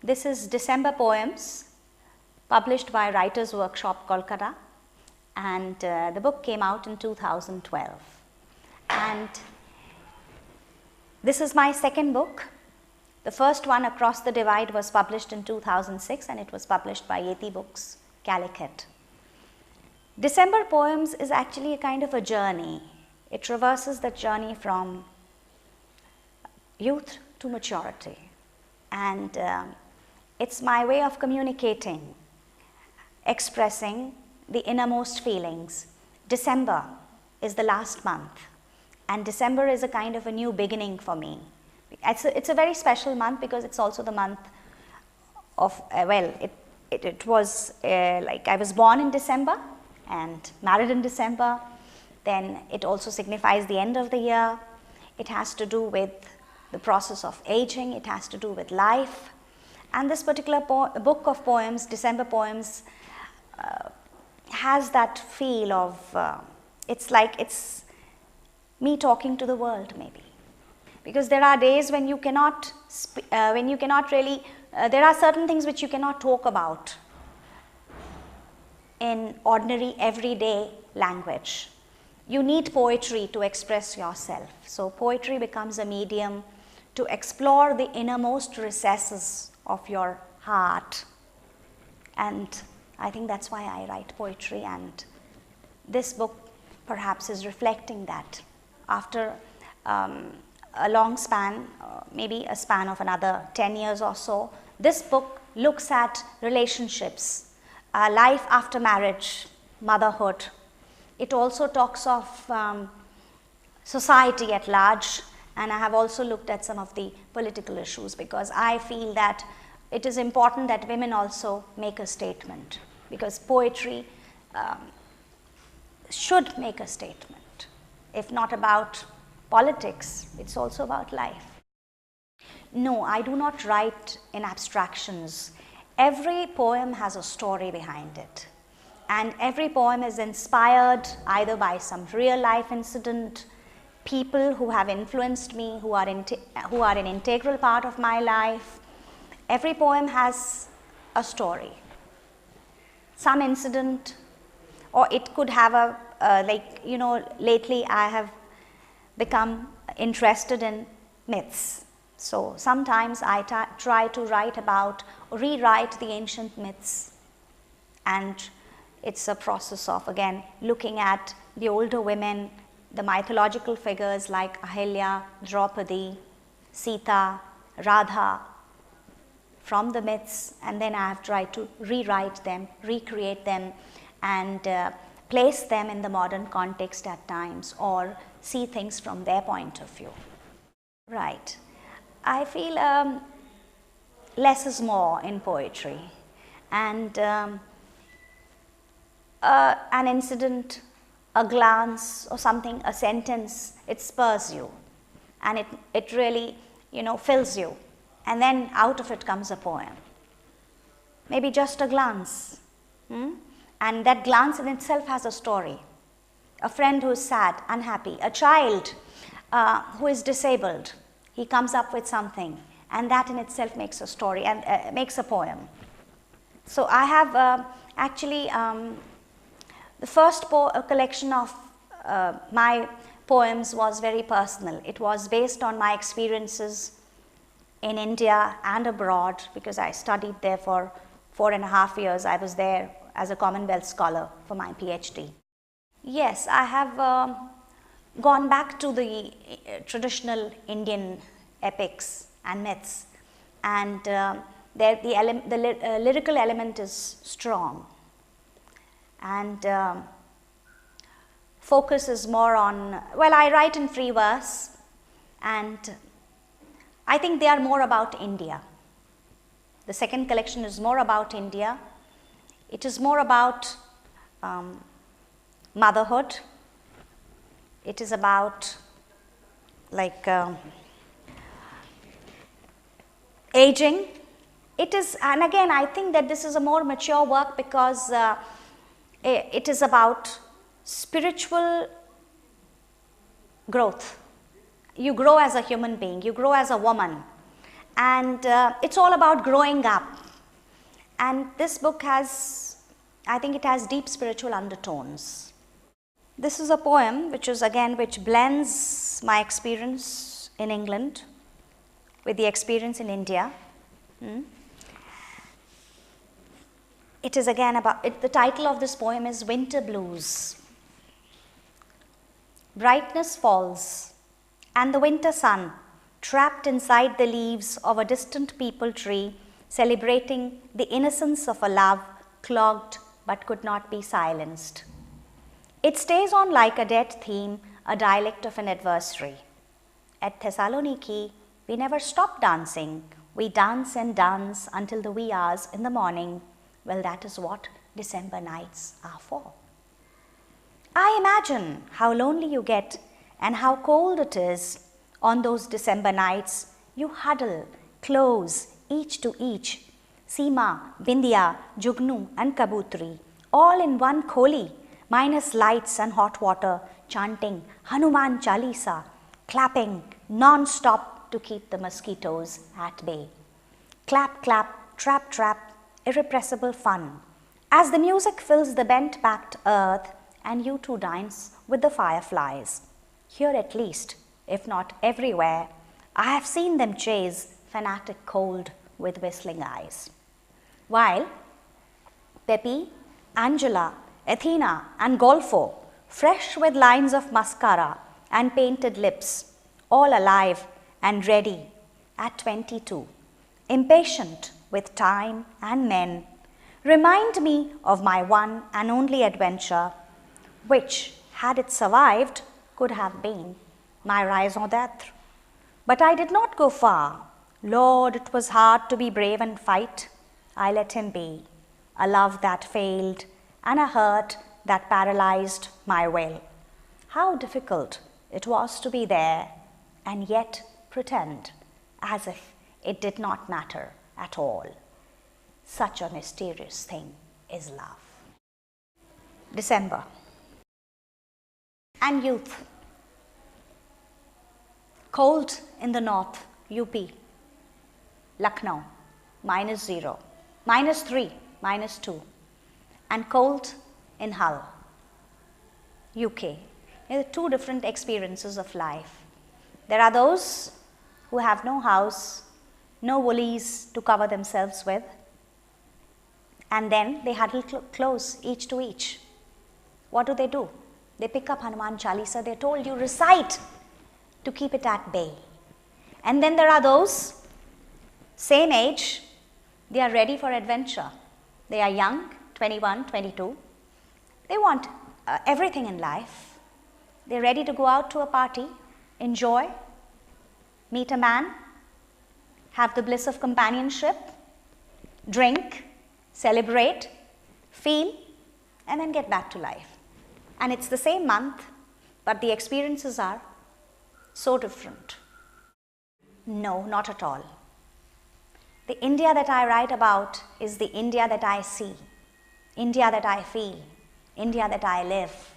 This is December Poems, published by Writers Workshop, Kolkata, and the book came out in 2012. And this is my second book. The first one, Across the Divide, was published in 2006 and it was published by Yeti Books, Calicut. December Poems is actually a kind of a journey. It traverses the journey from youth to maturity, and it's my way of communicating, expressing the innermost feelings. December is the last month, and December is a kind of a new beginning for me. It's a very special month because it's also the month of, it was like I was born in December and married in December. Then it also signifies the end of the year. It has to do with the process of aging. It has to do with life. And this particular book of poems, December Poems, has that feel of, it's like it's me talking to the world, maybe. Because there are days when you cannot, really, there are certain things which you cannot talk about in ordinary, everyday language. You need poetry to express yourself. So poetry becomes a medium to explore the innermost recesses of your heart. And I think that's why I write poetry, and this book perhaps is reflecting that. After a long span, maybe a span of another 10 years or so, this book looks at relationships, life after marriage, motherhood. It also talks of society at large, and I have also looked at some of the political issues because I feel that it is important that women also make a statement, because poetry should make a statement. If not about politics, it's also about life. No, I do not write in abstractions. Every poem has a story behind it. And every poem is inspired either by some real life incident, people who have influenced me, who are an integral part of my life. Every poem has a story, some incident, or it could have lately I have become interested in myths. So sometimes I try to write about, rewrite the ancient myths, and it's a process of, again, looking at the older women, the mythological figures like Ahilya, Draupadi, Sita, Radha, from the myths, and then I have tried to rewrite them, recreate them, and place them in the modern context at times, or see things from their point of view. Right. I feel less is more in poetry, and an incident, a glance or something, a sentence, it spurs you, and it really, fills you, and then out of it comes a poem. Maybe just a glance, and that glance in itself has a story. A friend who is sad, unhappy, a child who is disabled, he comes up with something, and that in itself makes a story and makes a poem. So I have actually the first collection of my poems was very personal. It was based on my experiences in India and abroad, because I studied there for 4.5 years. I was there as a Commonwealth scholar for my PhD. Yes, I have gone back to the traditional Indian epics and myths, and the lyrical element is strong, and focus is more on, well, I write in free verse, and I think they are more about India. The second collection is more about India. It is more about motherhood. It is about aging. It is, and again, I think that this is a more mature work because it is about spiritual growth. You grow as a human being, you grow as a woman, And it's all about growing up. And this book has, I think it has deep spiritual undertones. This is a poem which blends my experience in England with the experience in India. It is again about, the title of this poem is Winter Blues. Brightness falls, and the winter sun, trapped inside the leaves of a distant peepal tree, celebrating the innocence of a love clogged but could not be silenced. It stays on like a dead theme, a dialect of an adversary. At Thessaloniki, we never stop dancing. We dance and dance until the wee hours in the morning. Well, that is what December nights are for. I imagine how lonely you get and how cold it is on those December nights. You huddle close, each to each, Seema, Bindya, Jugnu and Kabutri, all in one kholi, minus lights and hot water, chanting Hanuman Chalisa, clapping non-stop to keep the mosquitoes at bay. Clap, clap, trap, trap, irrepressible fun. As the music fills the bent-backed earth and you two dance with the fireflies. Here at least, if not everywhere, I have seen them chase fanatic cold with whistling eyes. While Pepi, Angela, Athena and Golfo, fresh with lines of mascara and painted lips, all alive and ready at 22, impatient with time and men, remind me of my one and only adventure, which, had it survived, could have been my raison d'etre. But I did not go far. Lord, it was hard to be brave and fight. I let him be. A love that failed and a hurt that paralyzed my will. How difficult it was to be there and yet pretend as if it did not matter at all. Such a mysterious thing is love. December. And youth. Cold in the north, UP. Lucknow, -0, -3, -2. And cold in Hull, UK. There are two different experiences of life. There are those who have no house, no woolies to cover themselves with, and then they huddle close each to each. What do? They pick up Hanuman Chalisa, they're told you recite to keep it at bay. And then there are those, same age, they are ready for adventure. They are young, 21, 22. They want everything in life. They're ready to go out to a party, enjoy, meet a man, have the bliss of companionship, drink, celebrate, feel, and then get back to life. And it's the same month, but the experiences are so different. No, not at all. The India that I write about is the India that I see, India that I feel, India that I live.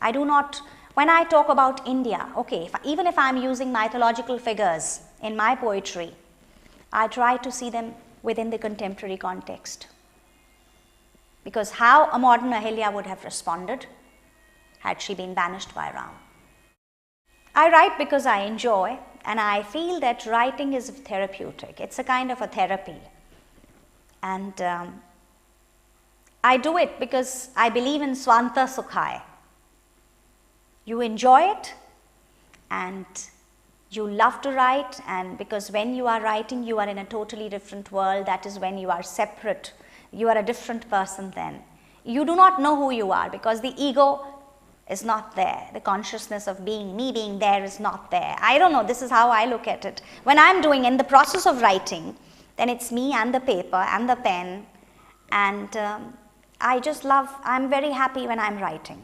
I do not, when I talk about India, okay, even if I'm using mythological figures in my poetry, I try to see them within the contemporary context. Because how a modern Ahilya would have responded had she been banished by Ram. I write because I enjoy, and I feel that writing is therapeutic. It's a kind of a therapy. And I do it because I believe in Swanta Sukhai. You enjoy it and you love to write, and because when you are writing, you are in a totally different world. That is when you are separate. You are a different person then. You do not know who you are because the ego is not there. The consciousness of being, me being there is not there. I don't know, this is how I look at it. When I'm doing in the process of writing, then it's me and the paper and the pen, and I just love, I'm very happy when I'm writing.